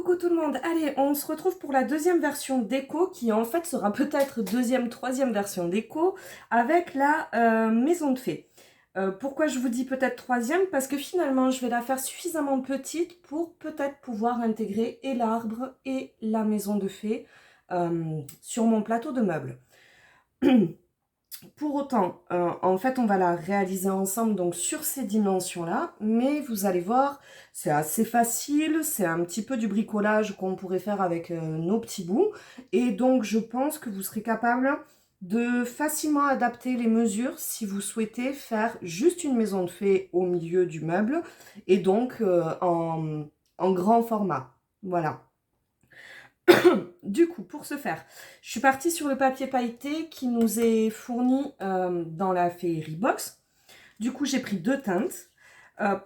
Coucou tout le monde, allez on se retrouve pour la deuxième version déco qui en fait sera peut-être deuxième, troisième version déco avec la maison de fées. Pourquoi je vous dis peut-être troisième? Parce que finalement je vais la faire suffisamment petite pour peut-être pouvoir intégrer et l'arbre et la maison de fées sur mon plateau de meubles. Pour autant, en fait, on va la réaliser ensemble donc sur ces dimensions-là, mais vous allez voir, c'est assez facile, c'est un petit peu du bricolage qu'on pourrait faire avec nos petits bouts, et donc je pense que vous serez capable de facilement adapter les mesures si vous souhaitez faire juste une maison de fées au milieu du meuble, et donc en grand format. Voilà. Du coup, pour ce faire, je suis partie sur le papier pailleté qui nous est fourni dans la Féerie Box. Du coup, j'ai pris deux teintes.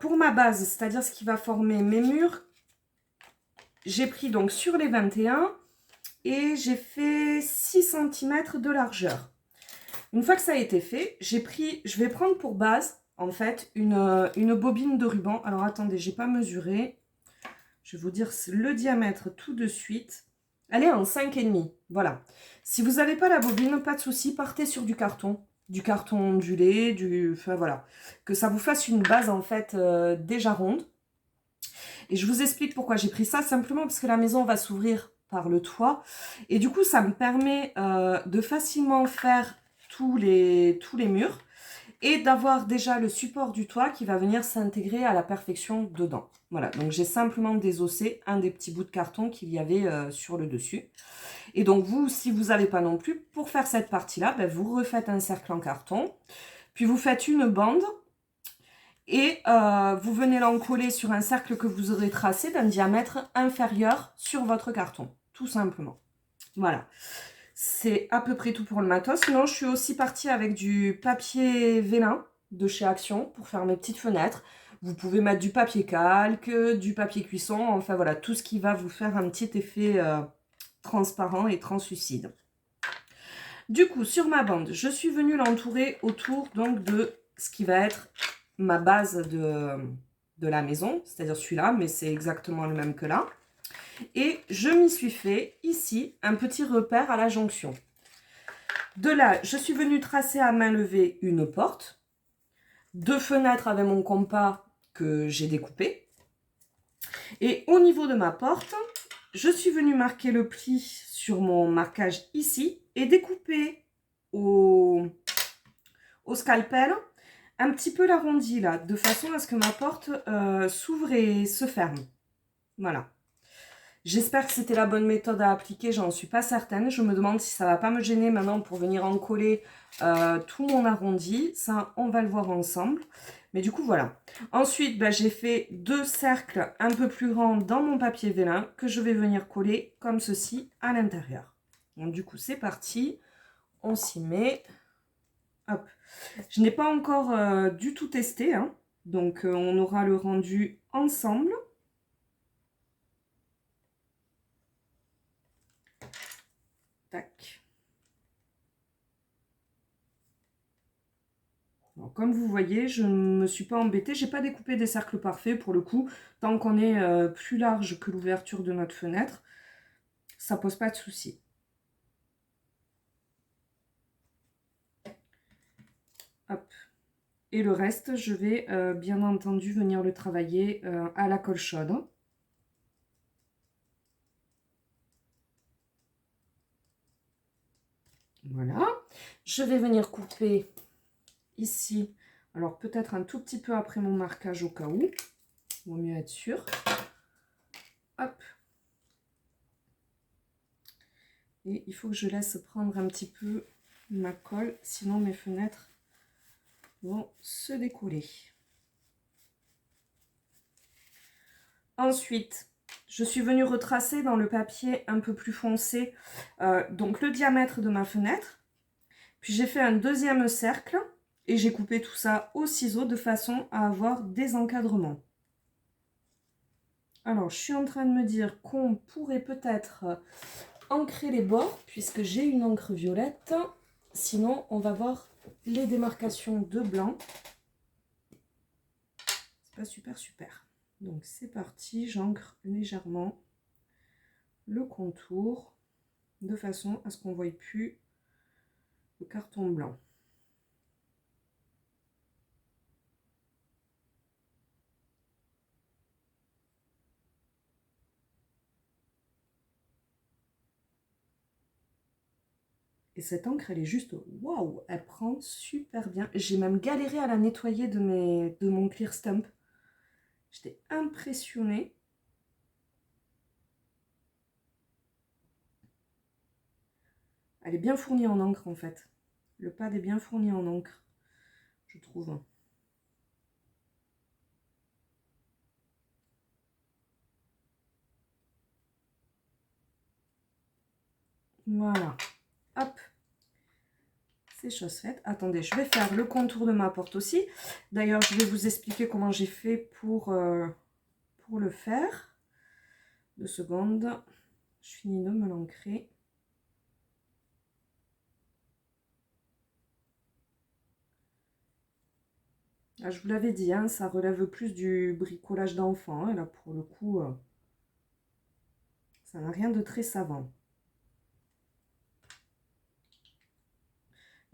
Pour ma base, c'est-à-dire ce qui va former mes murs, j'ai pris donc sur les 21 et j'ai fait 6 cm de largeur. Une fois que ça a été fait, je vais prendre pour base, en fait, une bobine de ruban. Alors, attendez, j'ai pas mesuré. Je vais vous dire le diamètre tout de suite. Elle est en 5,5. Voilà. Si vous n'avez pas la bobine, pas de souci, partez sur du carton. Du carton ondulé, enfin voilà. Que ça vous fasse une base en fait déjà ronde. Et je vous explique pourquoi j'ai pris ça. Simplement parce que la maison va s'ouvrir par le toit. Et du coup, ça me permet de facilement faire tous les murs. Et d'avoir déjà le support du toit qui va venir s'intégrer à la perfection dedans. Voilà, donc j'ai simplement désossé un des petits bouts de carton qu'il y avait sur le dessus. Et donc vous, si vous n'avez pas non plus, pour faire cette partie-là, ben, vous refaites un cercle en carton, puis vous faites une bande, et vous venez l'encoller sur un cercle que vous aurez tracé d'un diamètre inférieur sur votre carton, tout simplement. Voilà. C'est à peu près tout pour le matos. Sinon, je suis aussi partie avec du papier vélin de chez Action pour faire mes petites fenêtres. Vous pouvez mettre du papier calque, du papier cuisson, enfin voilà, tout ce qui va vous faire un petit effet transparent et translucide. Du coup, sur ma bande, je suis venue l'entourer autour donc de ce qui va être ma base de la maison, c'est-à-dire celui-là, mais c'est exactement le même que là. Et je m'y suis fait ici un petit repère à la jonction. De là, je suis venue tracer à main levée une porte, deux fenêtres avec mon compas que j'ai découpé. Et au niveau de ma porte, je suis venue marquer le pli sur mon marquage ici et découper au scalpel un petit peu l'arrondi là, de façon à ce que ma porte s'ouvre et se ferme. Voilà. J'espère que c'était la bonne méthode à appliquer, j'en suis pas certaine. Je me demande si ça va pas me gêner maintenant pour venir en coller tout mon arrondi. Ça, on va le voir ensemble. Mais du coup, voilà. Ensuite, ben, j'ai fait deux cercles un peu plus grands dans mon papier vélin que je vais venir coller comme ceci à l'intérieur. Donc du coup, c'est parti. On s'y met. Hop. Je n'ai pas encore du tout testé, hein. Donc on aura le rendu ensemble. Tac. Alors, comme vous voyez, je ne me suis pas embêtée. J'ai pas découpé des cercles parfaits pour le coup. Tant qu'on est plus large que l'ouverture de notre fenêtre, ça pose pas de souci. Hop. Et le reste, je vais bien entendu venir le travailler à la colle chaude. Voilà. Je vais venir couper ici. Alors peut-être un tout petit peu après mon marquage au cas où. Vaut mieux être sûr. Hop. Et il faut que je laisse prendre un petit peu ma colle, sinon mes fenêtres vont se décoller. Ensuite, je suis venue retracer dans le papier un peu plus foncé donc le diamètre de ma fenêtre. Puis j'ai fait un deuxième cercle et j'ai coupé tout ça au ciseau de façon à avoir des encadrements. Alors, je suis en train de me dire qu'on pourrait peut-être ancrer les bords puisque j'ai une encre violette. Sinon, on va voir les démarcations de blanc. C'est pas super. Donc, c'est parti. J'ancre légèrement. le contour de façon à ce qu'on ne voie plus le carton blanc. Et cette encre, elle est juste waouh, elle prend super bien. J'ai même galéré à la nettoyer de mon Clear Stamp. J'étais impressionnée. Elle est bien fournie en encre en fait. Le pad est bien fourni en encre, je trouve. Voilà. Hop. C'est chose faite. Attendez, je vais faire le contour de ma porte aussi. D'ailleurs, je vais vous expliquer comment j'ai fait pour le faire. 2 secondes. Je finis de me l'ancrer. Ah, je vous l'avais dit, hein, ça relève plus du bricolage d'enfant. Hein, là, pour le coup, ça n'a rien de très savant.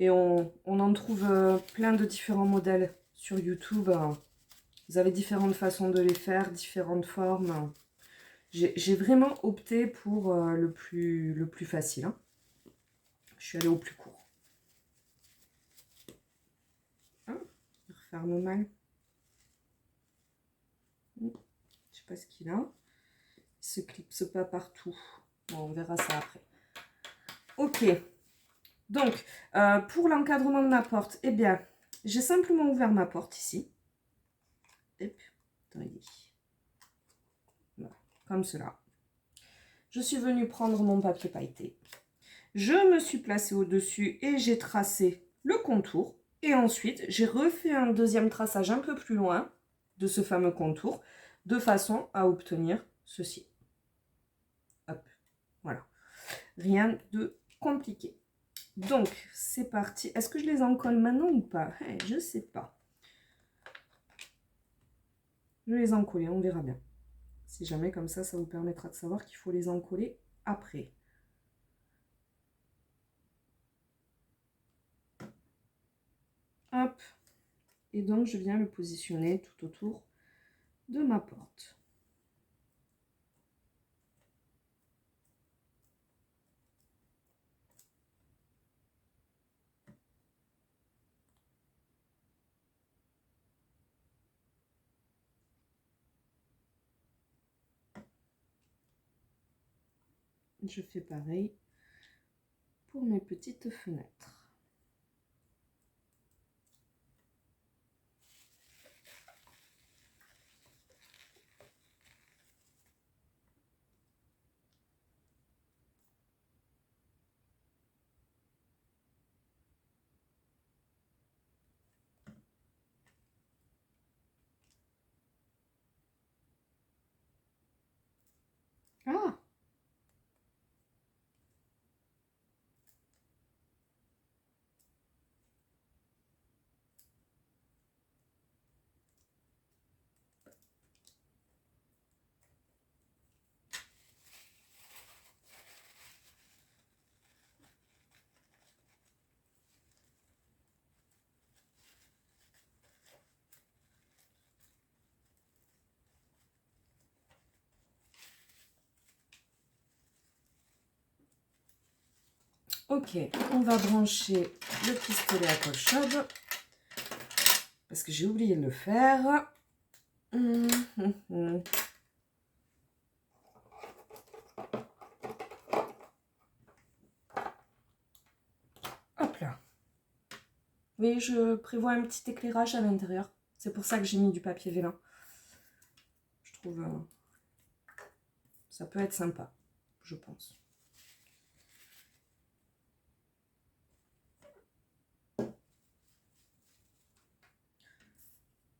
Et on en trouve plein de différents modèles sur YouTube. Vous avez différentes façons de les faire, différentes formes. J'ai vraiment opté pour le plus facile. Hein. Je suis allée au plus court. Ah, il referme mal. Je ne sais pas ce qu'il a. Il se clipse pas partout. Bon, on verra ça après. Ok. Donc, pour l'encadrement de ma porte, eh bien, j'ai simplement ouvert ma porte ici. Hop, voilà, comme cela. Je suis venue prendre mon papier pailleté. Je me suis placée au-dessus et j'ai tracé le contour. Et ensuite, j'ai refait un deuxième traçage un peu plus loin de ce fameux contour, de façon à obtenir ceci. Hop, voilà. Rien de compliqué. Donc, c'est parti. Est-ce que je les encolle maintenant ou pas? Je ne sais pas. Je vais les encoller, on verra bien. Si jamais, comme ça vous permettra de savoir qu'il faut les encoller après. Hop. Et donc, je viens le positionner tout autour de ma porte. Je fais pareil pour mes petites fenêtres. Ah! Ok, on va brancher le pistolet à colle chaude parce que j'ai oublié de le faire. Hop là. Oui, je prévois un petit éclairage à l'intérieur. C'est pour ça que j'ai mis du papier vélin. Je trouve ça peut être sympa, je pense.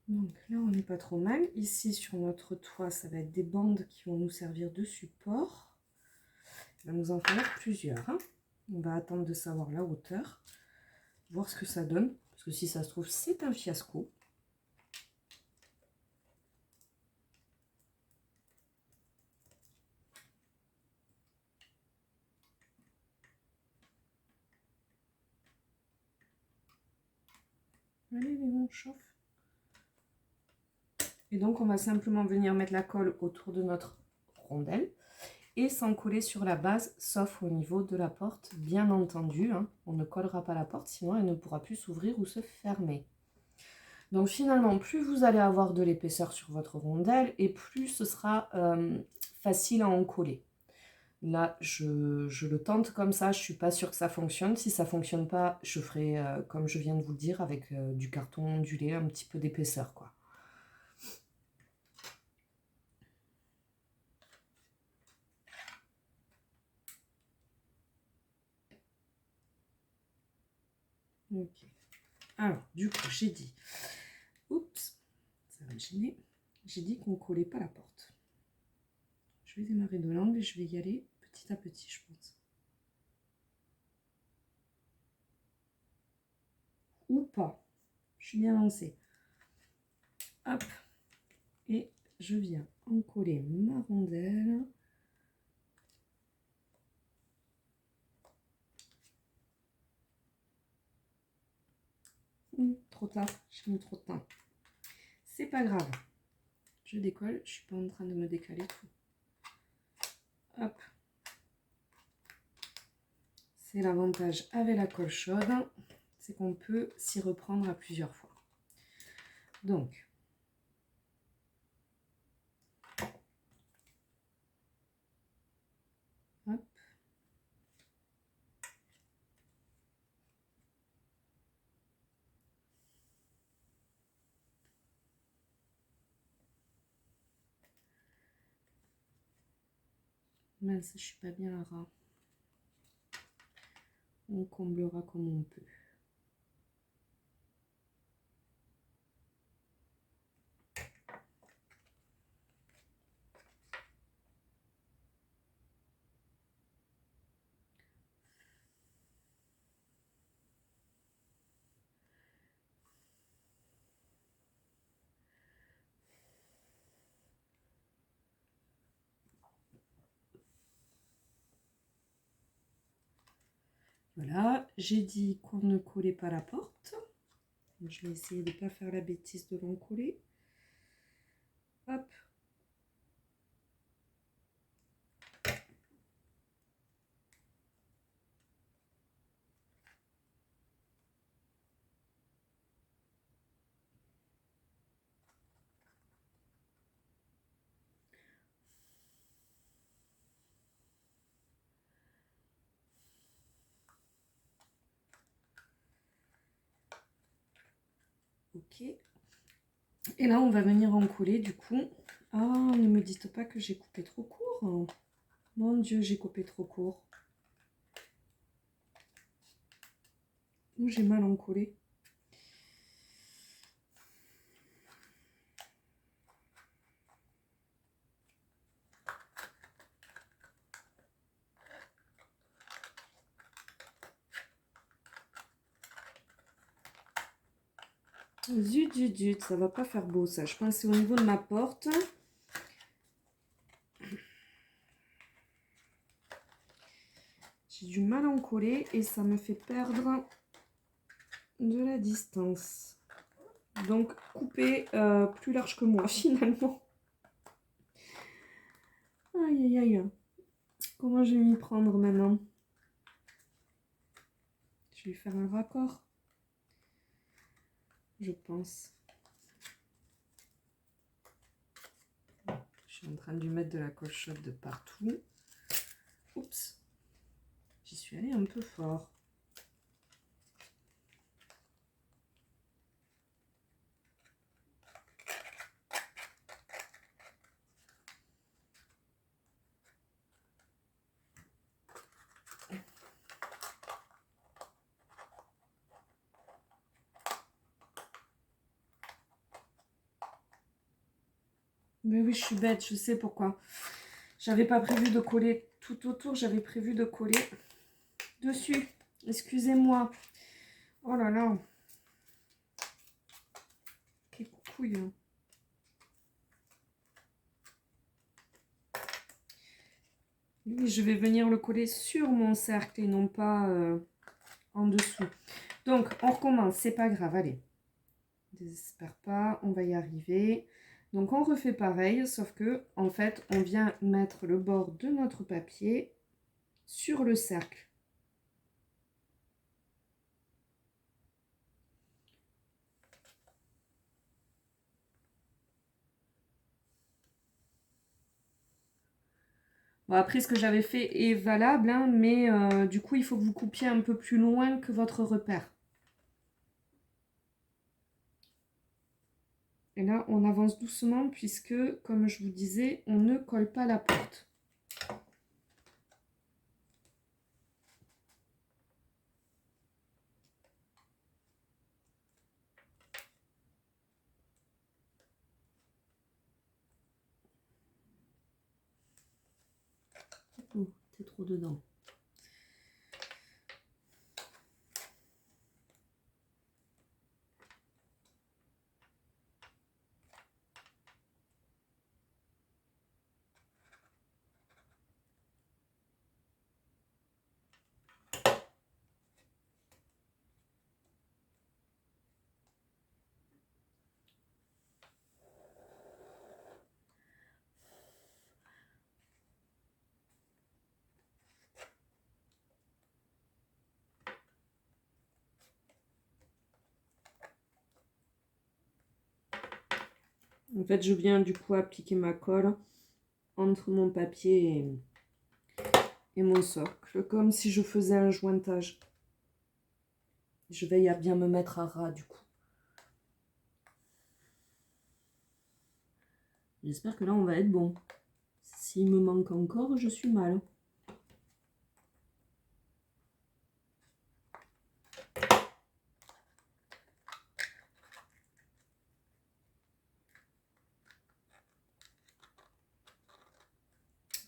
Donc là, on n'est pas trop mal. Ici, sur notre toit, ça va être des bandes qui vont nous servir de support. Il va nous en falloir plusieurs. Hein. On va attendre de savoir la hauteur, voir ce que ça donne. Parce que si ça se trouve, c'est un fiasco. Allez Léon, chauffe. Et donc on va simplement venir mettre la colle autour de notre rondelle et sans coller sur la base, sauf au niveau de la porte, bien entendu. Hein. On ne collera pas la porte, sinon elle ne pourra plus s'ouvrir ou se fermer. Donc finalement, plus vous allez avoir de l'épaisseur sur votre rondelle et plus ce sera facile à en coller. Là, je le tente comme ça, je ne suis pas sûre que ça fonctionne. Si ça ne fonctionne pas, je ferai comme je viens de vous le dire, avec du carton ondulé, un petit peu d'épaisseur, quoi. Ok. Alors, du coup, j'ai dit... Oups, ça va me gêner. J'ai dit qu'on ne collait pas la porte. Je vais démarrer de l'angle et je vais y aller petit à petit, je pense. Ou pas. Je suis bien lancée. Hop. Et je viens en coller ma rondelle. Trop tard, j'ai mis trop de temps. C'est pas grave. Je décolle, je suis pas en train de me décaler tout. Hop. C'est l'avantage avec la colle chaude, c'est qu'on peut s'y reprendre à plusieurs fois. Donc, hop. Mince, je suis pas bien là ras. On comblera comme on peut. Voilà, j'ai dit qu'on ne collait pas la porte. Je vais essayer de ne pas faire la bêtise de l'encoller. Hop. Ok. Et là, on va venir encoller du coup. Ah, ne me dites pas que j'ai coupé trop court. Mon Dieu, j'ai coupé trop court. Ou j'ai mal encollé. Zut, zut, zut, ça va pas faire beau ça. Je pense que c'est au niveau de ma porte. J'ai du mal à en coller et ça me fait perdre de la distance. Donc couper plus large que moi finalement. Aïe aïe aïe. Comment je vais m'y prendre maintenant? Je vais faire un raccord. Je pense. Je suis en train de lui mettre de la colle chaude de partout. Oups. J'y suis allée un peu fort. Mais oui, je suis bête, je sais pourquoi. J'avais pas prévu de coller tout autour, j'avais prévu de coller dessus. Excusez-moi. Oh là là. Quelle couille. Oui, je vais venir le coller sur mon cercle et non pas en dessous. Donc, on recommence, c'est pas grave, allez. Désespère pas, on va y arriver. Donc on refait pareil, sauf que en fait, on vient mettre le bord de notre papier sur le cercle. Bon, après, ce que j'avais fait est valable, hein, mais du coup, il faut que vous coupiez un peu plus loin que votre repère. Et là, on avance doucement puisque, comme je vous disais, on ne colle pas la porte. Oh, t'es trop dedans. En fait, je viens du coup appliquer ma colle entre mon papier et mon socle, comme si je faisais un jointage. Je veille à bien me mettre à ras du coup. J'espère que là, on va être bon. S'il me manque encore, je suis mal.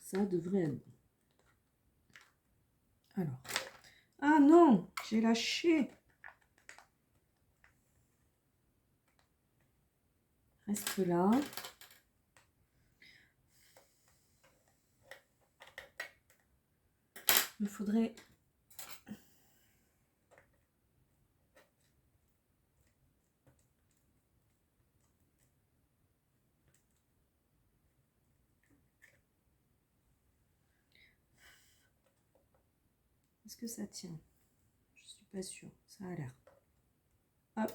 Ça devrait être bon. Alors. Ah non, j'ai lâché. Reste là. Il me faudrait... Est-ce que ça tient? Je suis pas sûre. Ça a l'air. Hop.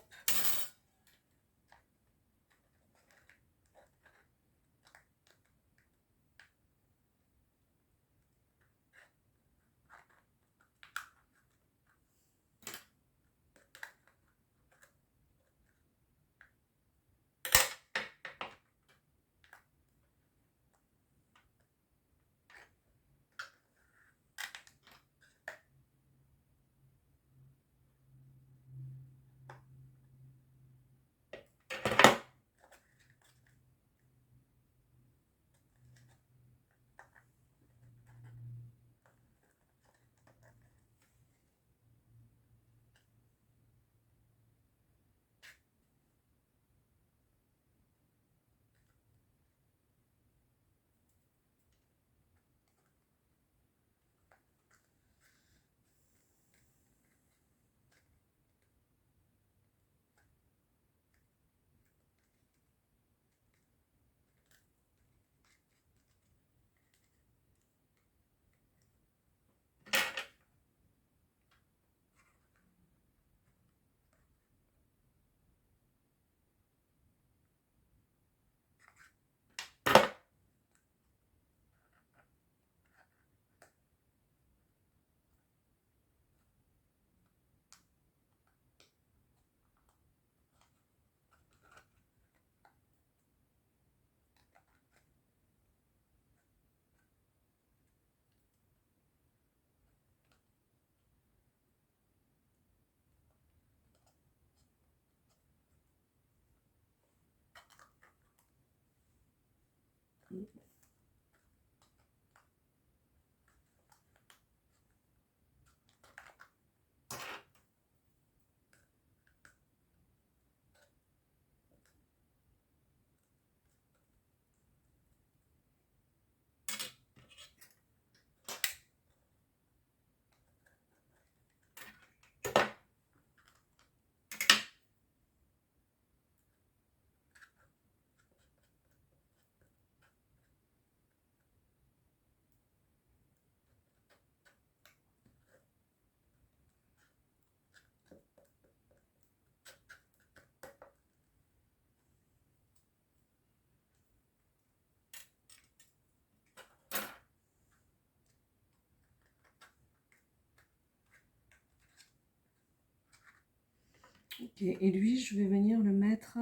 Ok, et lui, je vais venir le mettre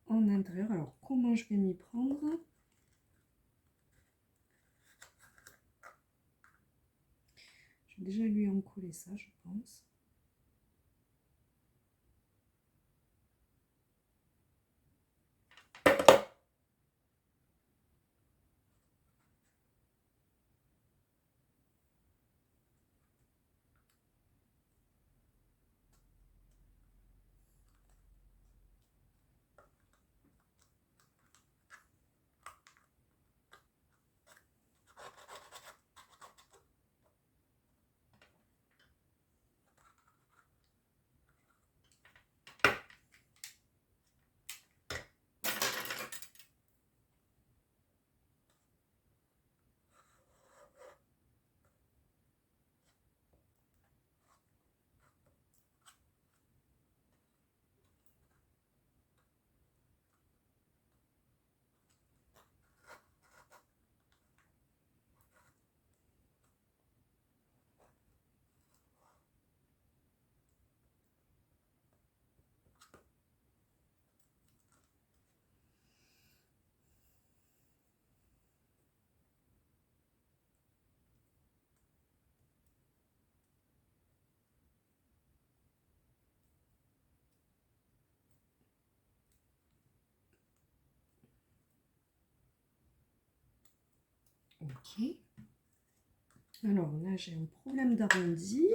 en intérieur. Alors, comment je vais m'y prendre? Je vais déjà lui en coller ça, je pense. Ok. Alors là, j'ai un problème d'arrondi.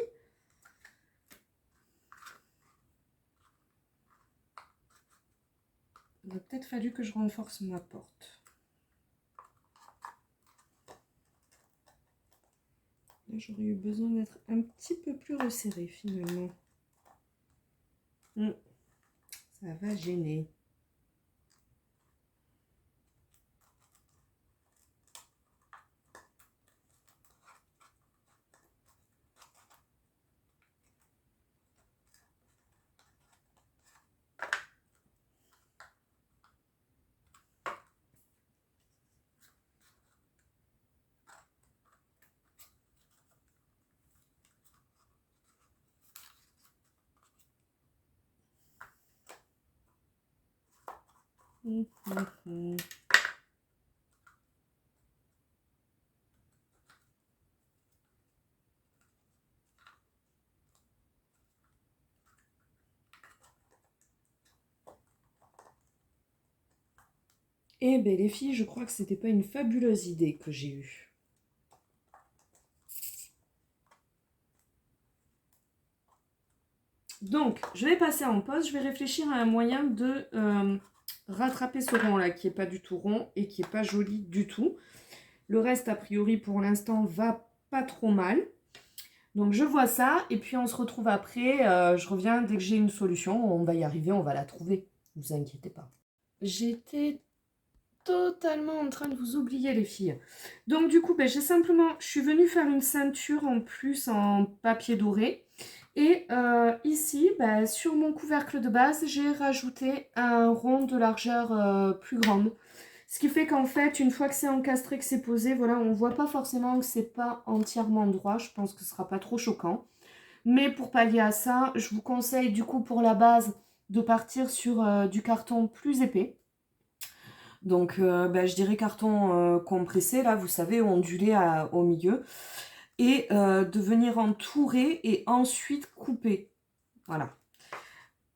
Il aurait peut-être fallu que je renforce ma porte. Là, j'aurais eu besoin d'être un petit peu plus resserré finalement. Ça va gêner. Eh bien les filles, je crois que c'était pas une fabuleuse idée que j'ai eue. Donc, je vais passer en pause, je vais réfléchir à un moyen de rattraper ce rond là qui est pas du tout rond et qui est pas joli du tout. Le reste, a priori, pour l'instant, va pas trop mal. Donc je vois ça et puis on se retrouve après. Je reviens dès que j'ai une solution. On va y arriver, on va la trouver. Ne vous inquiétez pas. J'étais totalement en train de vous oublier les filles. Donc du coup, je suis venue faire une ceinture en plus en papier doré. Et ici, sur mon couvercle de base, j'ai rajouté un rond de largeur plus grande. Ce qui fait qu'en fait, une fois que c'est encastré, que c'est posé, voilà, on ne voit pas forcément que c'est pas entièrement droit. Je pense que ce ne sera pas trop choquant. Mais pour pallier à ça, je vous conseille du coup pour la base de partir sur du carton plus épais. Donc je dirais carton compressé, là vous savez, ondulé au milieu. Et de venir entourer et ensuite couper. Voilà.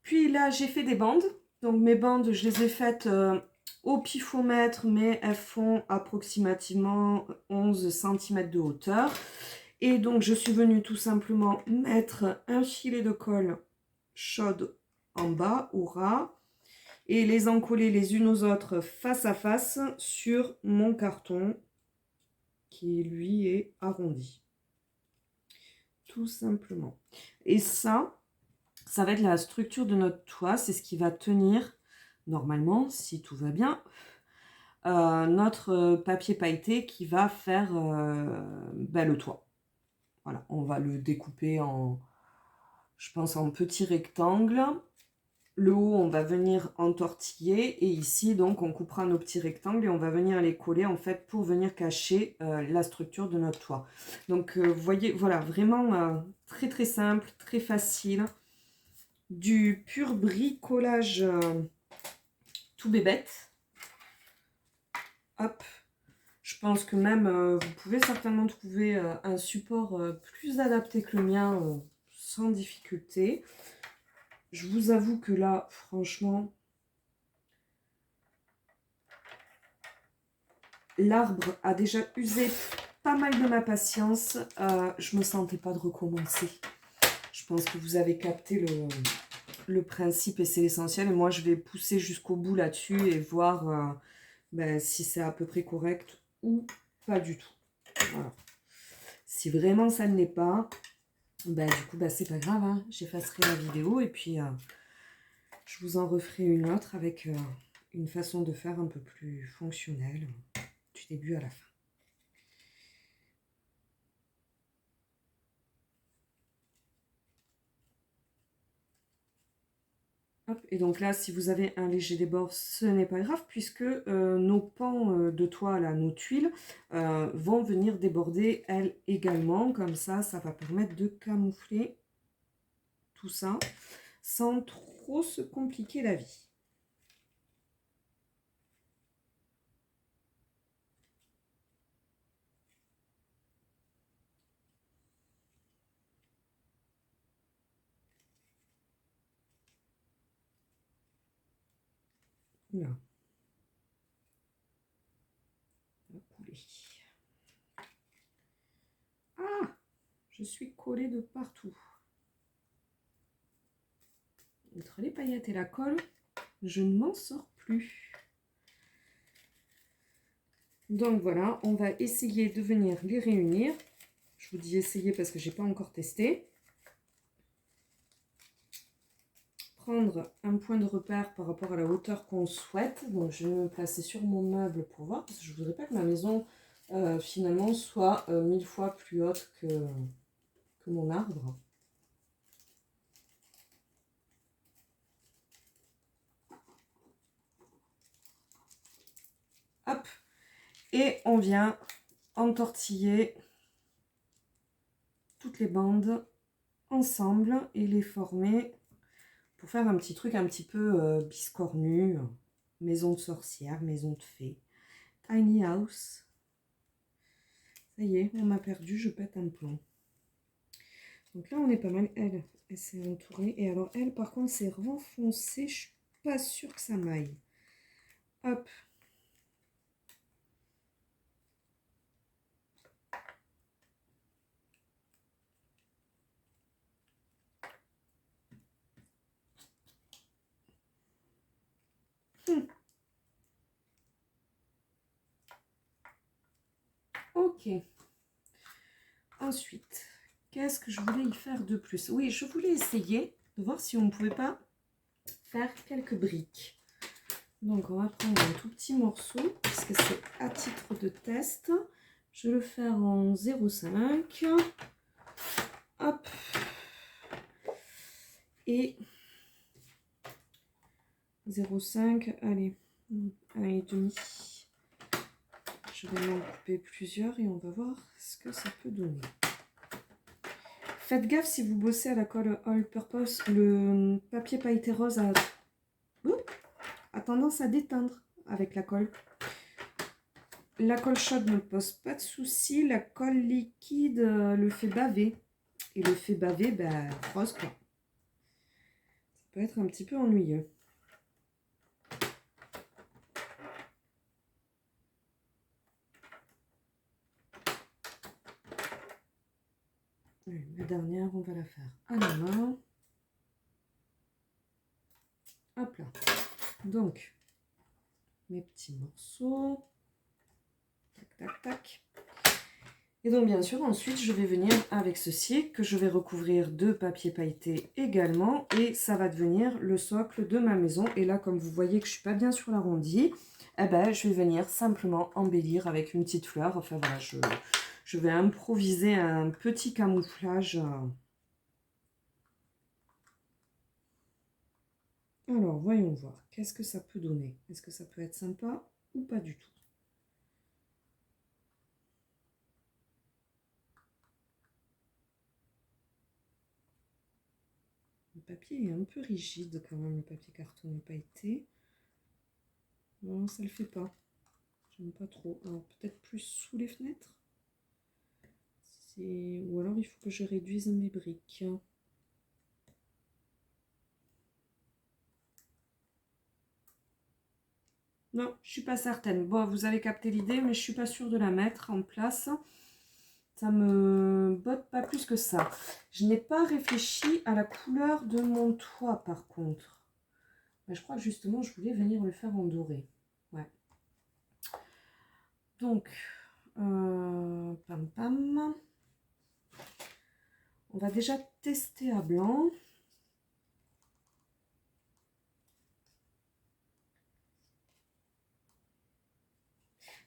Puis là j'ai fait des bandes. Donc mes bandes je les ai faites au pifomètre, mais elles font approximativement 11 cm de hauteur. Et donc je suis venue tout simplement mettre un filet de colle chaude en bas, au ras, et les encoller les unes aux autres face à face sur mon carton qui lui est arrondi. Tout simplement. Et ça va être la structure de notre toit, c'est ce qui va tenir normalement, si tout va bien, notre papier pailleté qui va faire le toit. Voilà, on va le découper en, je pense, en petits rectangles. Le haut, on va venir entortiller et ici, donc, on coupera nos petits rectangles et on va venir les coller, en fait, pour venir cacher la structure de notre toit. Donc, vous voyez, voilà, vraiment très, très simple, très facile. du pur bricolage tout bébête. Hop. Je pense que même vous pouvez certainement trouver un support plus adapté que le mien sans difficulté. Je vous avoue que là, franchement, l'arbre a déjà usé pas mal de ma patience. Je me sentais pas de recommencer. Je pense que vous avez capté le principe et c'est l'essentiel. Et moi, je vais pousser jusqu'au bout là-dessus et voir ben, si c'est à peu près correct ou pas du tout. Voilà. Si vraiment ça ne l'est pas, ben, du coup, ben, c'est pas grave. Hein. J'effacerai la vidéo et puis je vous en referai une autre avec une façon de faire un peu plus fonctionnelle du début à la fin. Hop, et donc là, si vous avez un léger débord, ce n'est pas grave puisque nos pans de toit, là, nos tuiles, vont venir déborder elles également. Comme ça va permettre de camoufler tout ça sans trop se compliquer la vie. Là. On va couler. Ah, je suis collée de partout. Entre les paillettes et la colle, je ne m'en sors plus. Donc voilà, on va essayer de venir les réunir. Je vous dis essayer parce que je n'ai pas encore testé. Prendre un point de repère par rapport à la hauteur qu'on souhaite. Donc je vais me placer sur mon meuble pour voir parce que je ne voudrais pas que ma maison finalement soit 1000 fois plus haute que mon arbre. Hop, et on vient entortiller toutes les bandes ensemble et les former pour faire un petit truc un petit peu biscornu, maison de sorcière, maison de fée, tiny house. Ça y est, on m'a perdu, je pète un plomb. Donc là, on est pas mal. Elle s'est entourée. Et alors, elle, par contre, c'est renfoncé. Je suis pas sûre que ça m'aille. Hop. Ok. Ensuite, qu'est-ce que je voulais y faire de plus? Oui, je voulais essayer de voir si on ne pouvait pas faire quelques briques. Donc, on va prendre un tout petit morceau, puisque c'est à titre de test. Je vais le faire en 0,5. Hop. Et 0,5, allez, 1,5. Je vais m'en couper plusieurs et on va voir ce que ça peut donner. Faites gaffe si vous bossez à la colle All Purpose, le papier pailleté rose a tendance à déteindre avec la colle. La colle chaude ne pose pas de soucis, la colle liquide le fait baver. Et le fait baver, ben, rose quoi. Ça peut être un petit peu ennuyeux. La dernière, on va la faire à la main. Hop là. Donc, mes petits morceaux. Tac, tac, tac. Et donc, bien sûr, ensuite, je vais venir avec ceci que je vais recouvrir de papier pailleté également. Et ça va devenir le socle de ma maison. Et là, comme vous voyez que je ne suis pas bien sur l'arrondi, eh ben, je vais venir simplement embellir avec une petite fleur. Enfin, voilà, je vais improviser un petit camouflage. Alors, voyons voir. Qu'est-ce que ça peut donner? Est-ce que ça peut être sympa ou pas du tout? papier est un peu rigide quand même, le papier cartonné pailleté. Non, ça le fait pas. J'aime pas trop. Alors peut-être plus sous les fenêtres. Ou alors il faut que je réduise mes briques. Non, je suis pas certaine. Bon, vous avez capté l'idée, mais je suis pas sûre de la mettre en place. Ça me botte pas plus que ça. Je n'ai pas réfléchi à la couleur de mon toit par contre. Mais je crois que justement je voulais venir le faire en doré. Ouais. Donc, pam pam. On va déjà tester à blanc.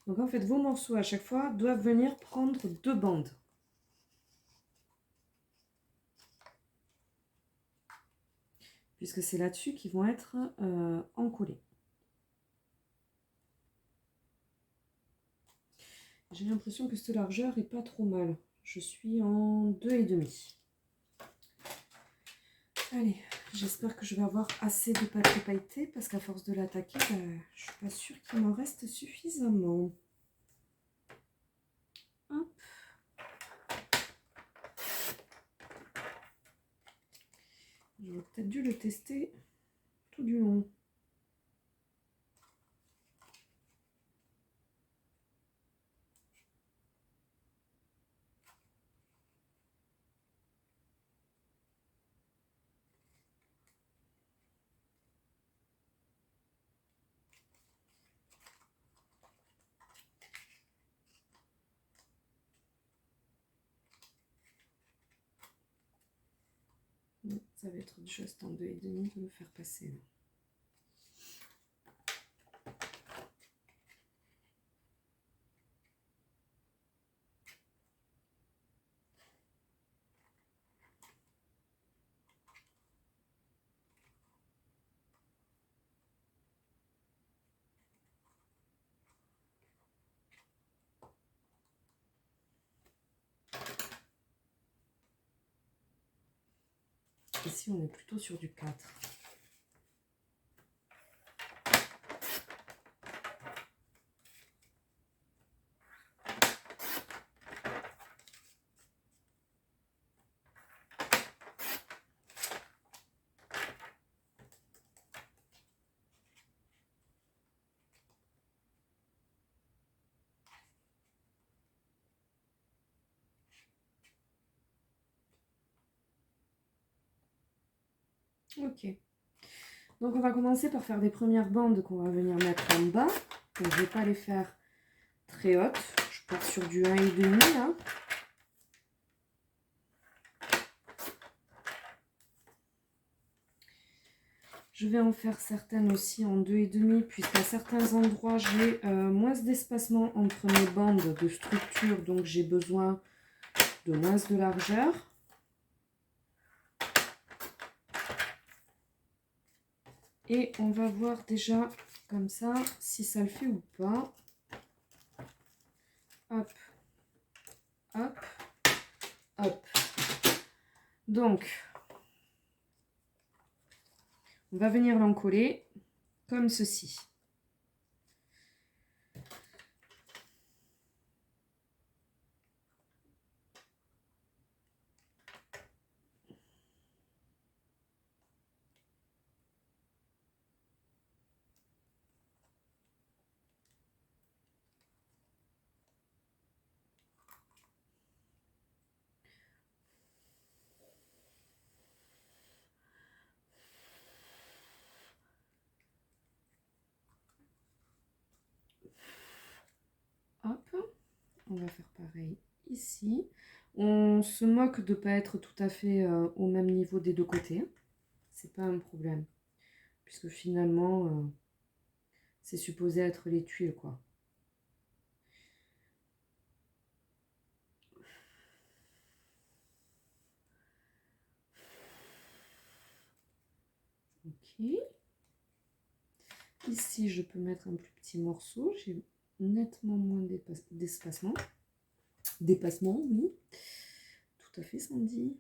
Donc en fait, vos morceaux à chaque fois doivent venir prendre 2 bandes. Puisque c'est là-dessus qu'ils vont être encollés. J'ai l'impression que cette largeur est pas trop mal. Je suis en 2,5. Allez, j'espère que je vais avoir assez de papier pailleté parce qu'à force de l'attaquer, je suis pas sûre qu'il m'en reste suffisamment. Hop. J'aurais peut-être dû le tester tout du long. Ça va être juste en 2,5 de me faire passer là. Ici, on est plutôt sur du 4. Ok. Donc on va commencer par faire des premières bandes qu'on va venir mettre en bas. Donc je ne vais pas les faire très hautes. Je pars sur du 1,5 là. Je vais en faire certaines aussi en 2,5 puisqu'à certains endroits j'ai moins d'espacement entre mes bandes de structure, donc j'ai besoin de moins de largeur. Et on va voir déjà comme ça si ça le fait ou pas. Hop, hop, hop. Donc, on va venir l'encoller comme ceci. Hop, on va faire pareil ici. On se moque de ne pas être tout à fait au même niveau des deux côtés. C'est pas un problème. Puisque finalement, c'est supposé être les tuiles, quoi. Ok. Ici, je peux mettre un plus petit morceau. J'ai nettement moins d'espacement. Dépassement, oui. Tout à fait, Sandy.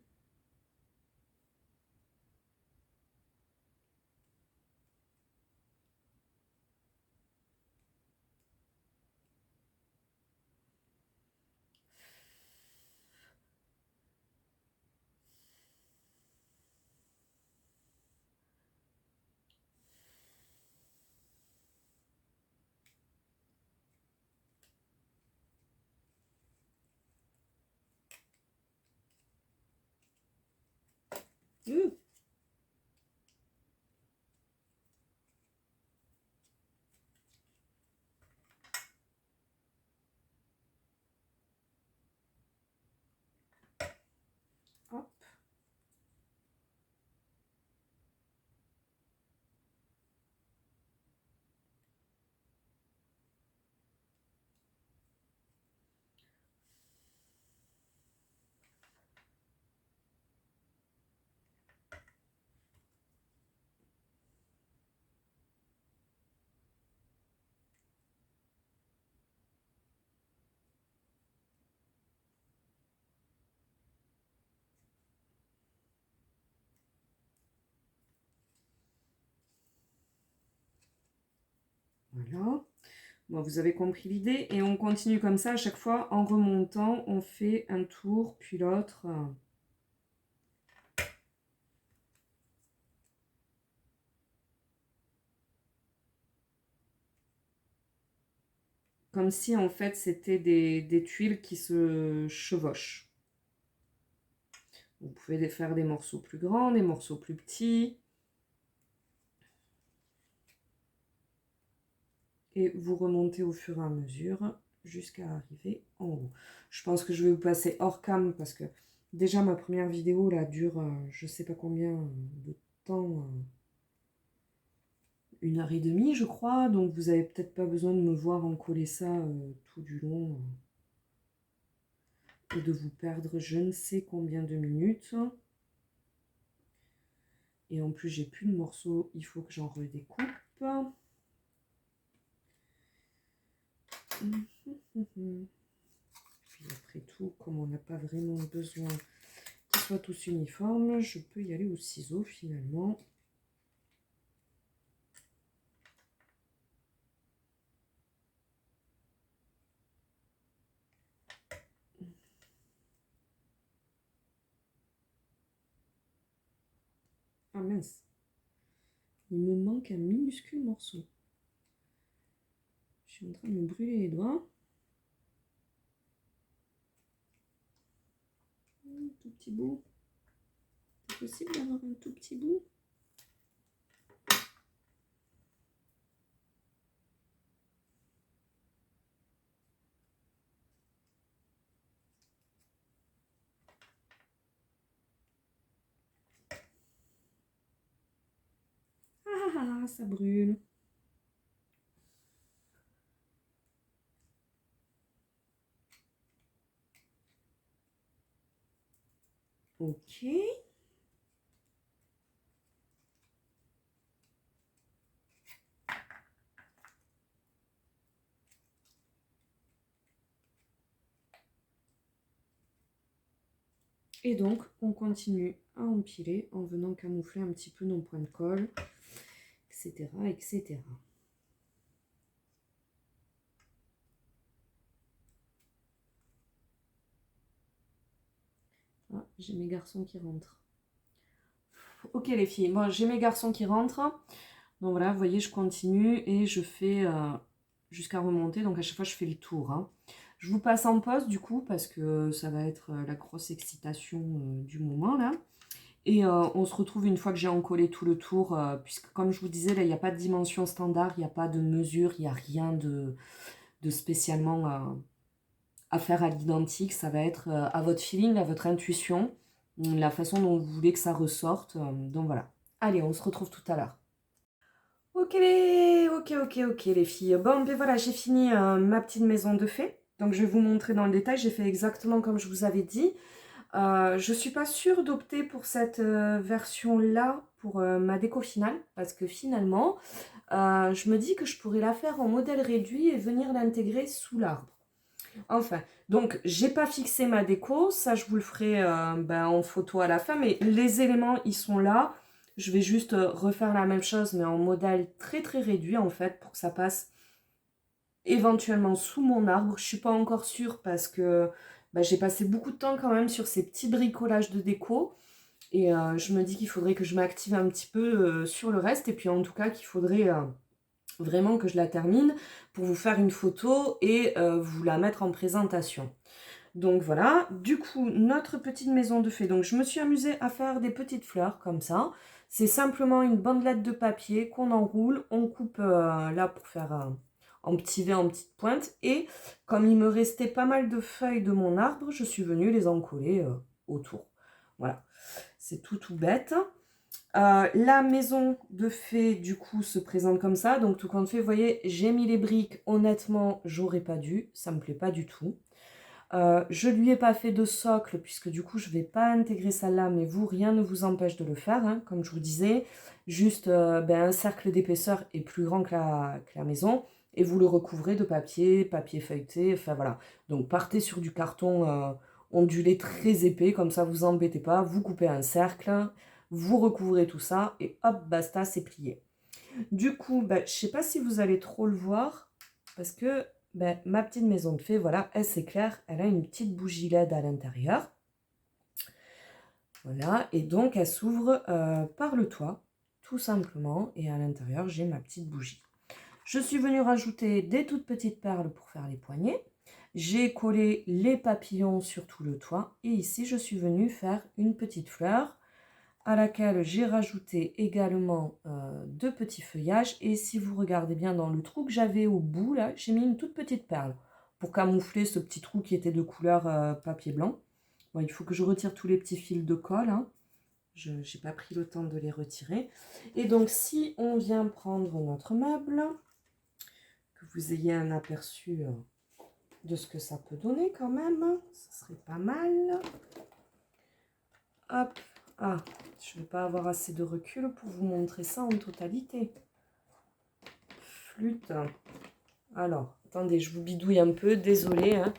Voilà. Bon, vous avez compris l'idée. Et on continue comme ça à chaque fois en remontant. On fait un tour, puis l'autre. Comme si en fait c'était des tuiles qui se chevauchent. Vous pouvez faire des morceaux plus grands, des morceaux plus petits. Et vous remontez au fur et à mesure jusqu'à arriver en haut. Je pense que je vais vous passer hors cam parce que déjà ma première vidéo là dure je sais pas combien de temps, 1 heure et demie je crois, donc vous avez peut-être pas besoin de me voir en coller ça tout du long et de vous perdre je ne sais combien de minutes. Et en plus j'ai plus de morceaux, il faut que j'en redécoupe. Puis après tout, comme on n'a pas vraiment besoin qu'ils soient tous uniformes, je peux y aller au ciseau finalement. Ah mince, il me manque un minuscule morceau. Je suis en train de me brûler les doigts. Un tout petit bout. C'est possible d'avoir un tout petit bout? Ah, ça brûle. Ok. Et donc, on continue à empiler en venant camoufler un petit peu nos points de colle, etc., etc. Ah, j'ai mes garçons qui rentrent. Ok les filles, bon, j'ai mes garçons qui rentrent. Donc voilà, vous voyez, je continue et je fais jusqu'à remonter. Donc à chaque fois, je fais le tour. Hein. Je vous passe en pause du coup parce que ça va être la grosse excitation du moment là. Et on se retrouve une fois que j'ai encollé tout le tour, puisque comme je vous disais, là, il n'y a pas de dimension standard, il n'y a pas de mesure, il n'y a rien de spécialement à faire à l'identique. Ça va être à votre feeling, à votre intuition, la façon dont vous voulez que ça ressorte. Donc voilà. Allez, on se retrouve tout à l'heure. Ok, ok les filles. Bon, ben voilà, j'ai fini ma petite maison de fées. Donc je vais vous montrer dans le détail, j'ai fait exactement comme je vous avais dit. Je ne suis pas sûre d'opter pour cette version-là pour ma déco finale, parce que finalement, je me dis que je pourrais la faire en modèle réduit et venir l'intégrer sous l'arbre. Enfin, donc j'ai pas fixé ma déco, ça je vous le ferai en photo à la fin, mais les éléments ils sont là. Je vais juste refaire la même chose, mais en modèle très très réduit en fait, pour que ça passe éventuellement sous mon arbre. Je suis pas encore sûre parce que j'ai passé beaucoup de temps quand même sur ces petits bricolages de déco. Et je me dis qu'il faudrait que je m'active un petit peu sur le reste. Et puis en tout cas qu'il faudrait vraiment que je la termine pour vous faire une photo et vous la mettre en présentation. Donc voilà, du coup, notre petite maison de fées. Donc je me suis amusée à faire des petites fleurs comme ça. C'est simplement une bandelette de papier qu'on enroule. On coupe là pour faire en petit V, en petite pointe. Et comme il me restait pas mal de feuilles de mon arbre, je suis venue les encoller autour. Voilà, c'est tout bête. La maison de fées, du coup, se présente comme ça. Donc tout compte fait, vous voyez, j'ai mis les briques. Honnêtement, j'aurais pas dû. Ça me plaît pas du tout. Je lui ai pas fait de socle puisque du coup je vais pas intégrer celle-là, mais vous rien ne vous empêche de le faire hein, comme je vous disais, juste un cercle d'épaisseur est plus grand que la maison et vous le recouvrez de papier feuilleté, enfin voilà. Donc partez sur du carton ondulé très épais, comme ça vous embêtez pas, vous coupez un cercle, vous recouvrez tout ça et hop basta c'est plié. Du coup, je ne sais pas si vous allez trop le voir, parce que ma petite maison de fée, voilà, elle s'éclaire, elle a une petite bougie LED à l'intérieur. Voilà, et donc elle s'ouvre par le toit, tout simplement, et à l'intérieur, j'ai ma petite bougie. Je suis venue rajouter des toutes petites perles pour faire les poignets. J'ai collé les papillons sur tout le toit, et ici, je suis venue faire une petite fleur à laquelle j'ai rajouté également deux petits feuillages. Et si vous regardez bien dans le trou que j'avais au bout, là, j'ai mis une toute petite perle pour camoufler ce petit trou qui était de couleur papier blanc. Bon, il faut que je retire tous les petits fils de colle, hein. Je n'ai pas pris le temps de les retirer. Et donc, si on vient prendre notre meuble, que vous ayez un aperçu de ce que ça peut donner quand même, ça serait pas mal. Hop. Ah, je ne vais pas avoir assez de recul pour vous montrer ça en totalité. Flûte. Alors, attendez, je vous bidouille un peu, désolé, hein.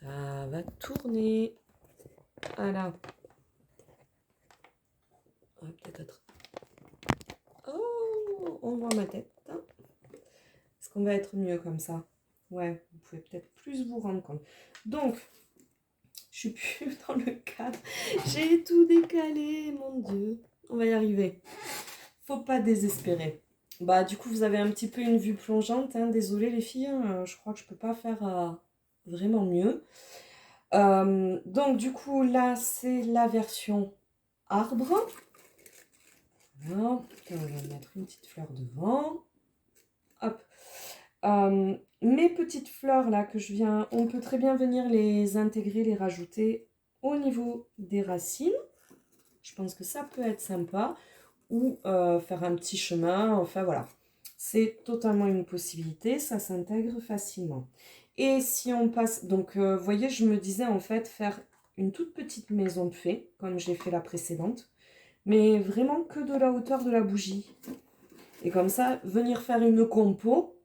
Ça va tourner. Voilà. Peut-être. Oh, on voit ma tête. Est-ce qu'on va être mieux comme ça? Ouais, vous pouvez peut-être plus vous rendre compte. Donc, je suis plus dans le cadre. J'ai tout décalé, mon Dieu. On va y arriver. Faut pas désespérer. Du coup, vous avez un petit peu une vue plongeante, hein. Désolée les filles, hein. Je crois que je peux pas faire vraiment mieux. Donc, du coup, là, c'est la version arbre. Voilà. On va mettre une petite fleur devant. Hop. Mes petites fleurs là que je viens, on peut très bien venir les intégrer, les rajouter au niveau des racines. Je pense que ça peut être sympa. Ou faire un petit chemin, enfin voilà. C'est totalement une possibilité, ça s'intègre facilement. Et si on passe, donc vous voyez, je me disais en fait faire une toute petite maison de fée, comme j'ai fait la précédente, mais vraiment que de la hauteur de la bougie. Et comme ça, venir faire une compo,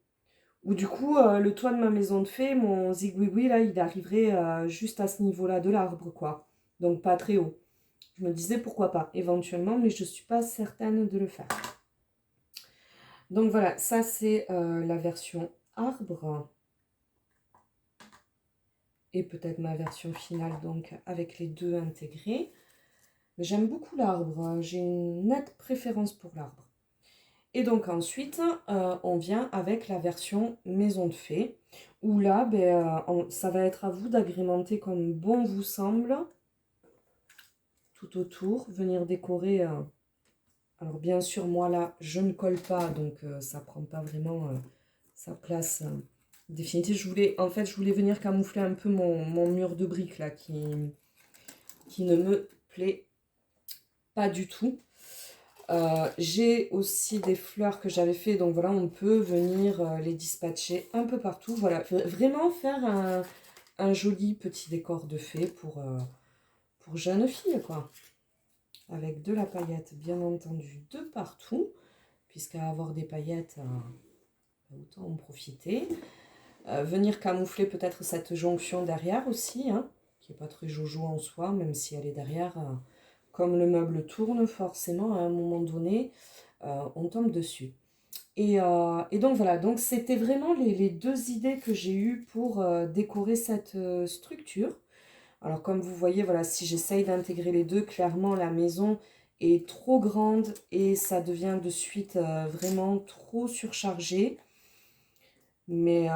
où du coup, le toit de ma maison de fée, mon zigouigoui, là, il arriverait juste à ce niveau-là de l'arbre, quoi. Donc pas très haut. Je me disais pourquoi pas, éventuellement, mais je ne suis pas certaine de le faire. Donc voilà, ça c'est la version arbre. Et peut-être ma version finale, donc avec les deux intégrés. J'aime beaucoup l'arbre, j'ai une nette préférence pour l'arbre. Et donc ensuite, on vient avec la version maison de fée, où là, ça va être à vous d'agrémenter comme bon vous semble, tout autour, venir décorer. Alors bien sûr, moi là, je ne colle pas, donc ça prend pas vraiment sa place définitive. Je voulais venir camoufler un peu mon mur de briques là, qui ne me plaît pas du tout. J'ai aussi des fleurs que j'avais fait, donc voilà, on peut venir les dispatcher un peu partout. Voilà, vraiment faire un joli petit décor de fée pour jeunes filles, quoi. Avec de la paillette, bien entendu, de partout, puisqu'à avoir des paillettes, autant en profiter. Venir camoufler peut-être cette jonction derrière aussi, hein, qui n'est pas très jojo en soi, même si elle est derrière. Comme le meuble tourne, forcément, à un moment donné, on tombe dessus. Et donc voilà, donc c'était vraiment les deux idées que j'ai eues pour décorer cette structure. Alors comme vous voyez, voilà, si j'essaye d'intégrer les deux, clairement la maison est trop grande et ça devient de suite vraiment trop surchargé. Mais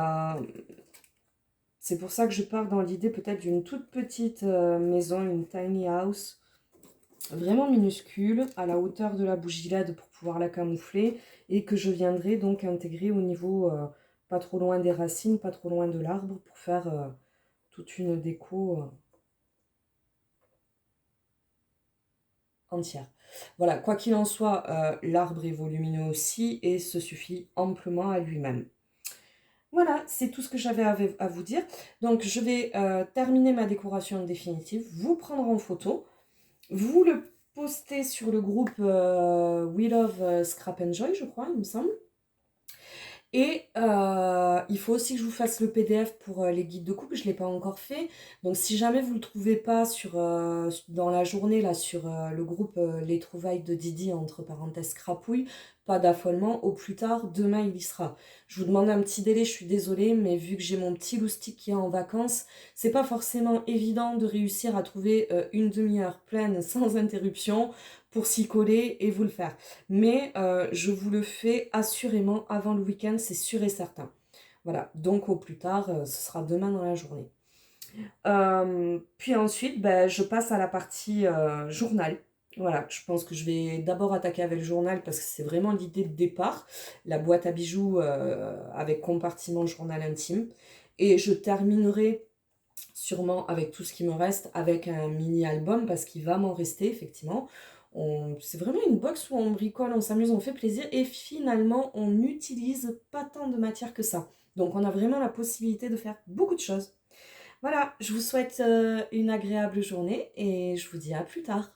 c'est pour ça que je pars dans l'idée peut-être d'une toute petite maison, une tiny house, vraiment minuscule, à la hauteur de la bougie LED pour pouvoir la camoufler, et que je viendrai donc intégrer au niveau pas trop loin des racines, pas trop loin de l'arbre, pour faire toute une déco entière. Voilà, quoi qu'il en soit, l'arbre est volumineux aussi et se suffit amplement à lui-même. Voilà, c'est tout ce que j'avais à vous dire. Donc, je vais terminer ma décoration définitive, vous prendre en photo, vous le poster sur le groupe We Love Scrap and Joy, je crois, il me semble. Et il faut aussi que je vous fasse le PDF pour les guides de coupe, je ne l'ai pas encore fait. Donc si jamais vous ne le trouvez pas dans la journée, là, sur le groupe Les Trouvailles de Didi, entre parenthèses crapouille, pas d'affolement, au plus tard, demain il y sera. Je vous demande un petit délai, je suis désolée, mais vu que j'ai mon petit loustic qui est en vacances, c'est pas forcément évident de réussir à trouver une demi-heure pleine sans interruption pour s'y coller et vous le faire. Mais je vous le fais assurément avant le week-end, c'est sûr et certain. Voilà, donc au plus tard, ce sera demain dans la journée. Puis ensuite, ben, je passe à la partie journal. Voilà, je pense que je vais d'abord attaquer avec le journal parce que c'est vraiment l'idée de départ. La boîte à bijoux avec compartiment journal intime. Et je terminerai sûrement avec tout ce qui me reste avec un mini-album parce qu'il va m'en rester effectivement. C'est vraiment une box où on bricole, on s'amuse, on fait plaisir et finalement on n'utilise pas tant de matière que ça. Donc on a vraiment la possibilité de faire beaucoup de choses. Voilà, je vous souhaite une agréable journée et je vous dis à plus tard.